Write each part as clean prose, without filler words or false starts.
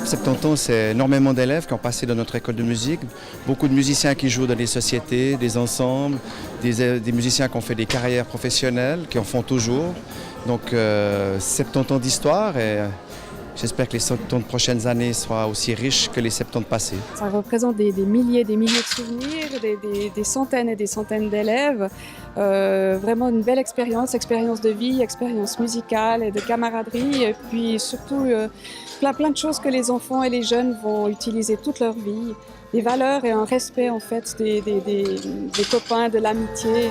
70 ans, c'est énormément d'élèves qui ont passé dans notre école de musique, beaucoup de musiciens qui jouent dans des sociétés, des ensembles, des musiciens qui ont fait des carrières professionnelles, qui en font toujours. Donc 70 ans d'histoire et j'espère que les 70 prochaines années seront aussi riches que les 70 passées. Ça représente des milliers de souvenirs, des centaines et des centaines d'élèves. Vraiment une belle expérience de vie, expérience musicale et de camaraderie. Et puis surtout plein de choses que les enfants et les jeunes vont utiliser toute leur vie. Des valeurs et un respect en fait des copains, de l'amitié.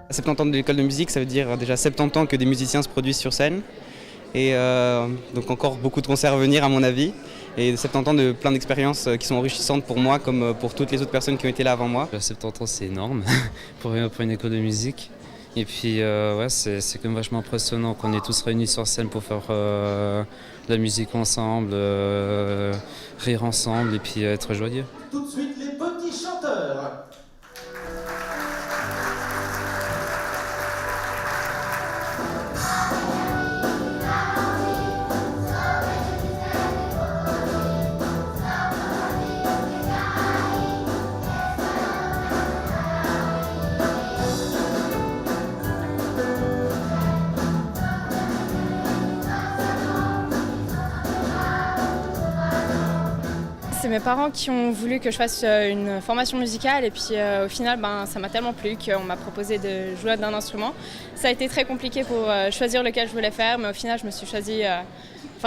À 70 ans de l'école de musique, ça veut dire déjà 70 ans que des musiciens se produisent sur scène. Et donc encore beaucoup de concerts à venir à mon avis. Et 70 ans de plein d'expériences qui sont enrichissantes pour moi comme pour toutes les autres personnes qui ont été là avant moi. 70 ans c'est énorme pour une école de musique. Et puis ouais, c'est quand même vachement impressionnant qu'on est tous réunis sur scène pour faire de la musique ensemble, rire ensemble et puis être joyeux. Tout de suite les petits chanteurs. C'est mes parents qui ont voulu que je fasse une formation musicale et puis au final ça m'a tellement plu qu'on m'a proposé de jouer d'un instrument. Ça a été très compliqué pour choisir lequel je voulais faire, mais au final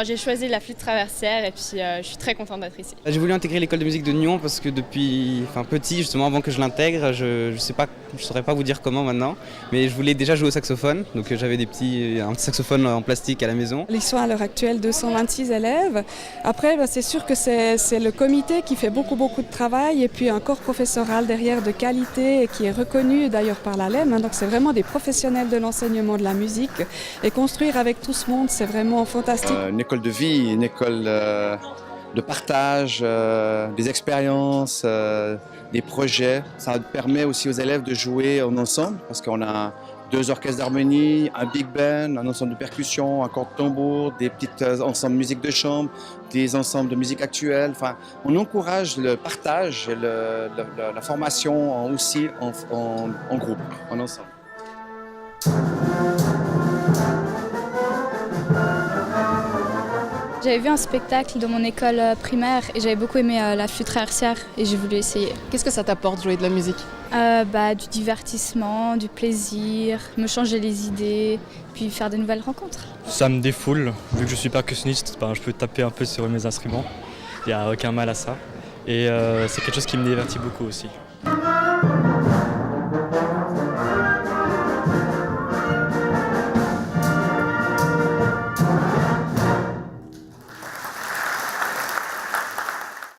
j'ai choisi la flûte traversière et puis je suis très contente d'être ici. J'ai voulu intégrer l'école de musique de Nyon parce que depuis petit, justement avant que je l'intègre, je saurais pas vous dire comment maintenant, mais je voulais déjà jouer au saxophone, donc j'avais un petit saxophone en plastique à la maison. Ils sont à l'heure actuelle 226 élèves. Après, c'est sûr que c'est le comité qui fait beaucoup de travail et puis un corps professoral derrière de qualité et qui est reconnu d'ailleurs par l'ALEM. Donc c'est vraiment des professionnels de l'enseignement de la musique et construire avec tout ce monde, c'est vraiment fantastique. Une école de vie, une école de partage, des expériences, des projets. Ça permet aussi aux élèves de jouer en ensemble parce qu'on a 2 orchestres d'harmonie, un big band, un ensemble de percussions, un corps de tambour, des petits ensembles de musique de chambre, des ensembles de musique actuelle. Enfin, on encourage le partage et la formation aussi en groupe, en ensemble. J'avais vu un spectacle dans mon école primaire et j'avais beaucoup aimé la flûte traversière et j'ai voulu essayer. Qu'est-ce que ça t'apporte jouer de la musique ? Du divertissement, du plaisir, me changer les idées, puis faire de nouvelles rencontres. Ça me défoule, vu que je suis percussionniste, je peux taper un peu sur mes instruments, il n'y a aucun mal à ça. Et c'est quelque chose qui me divertit beaucoup aussi.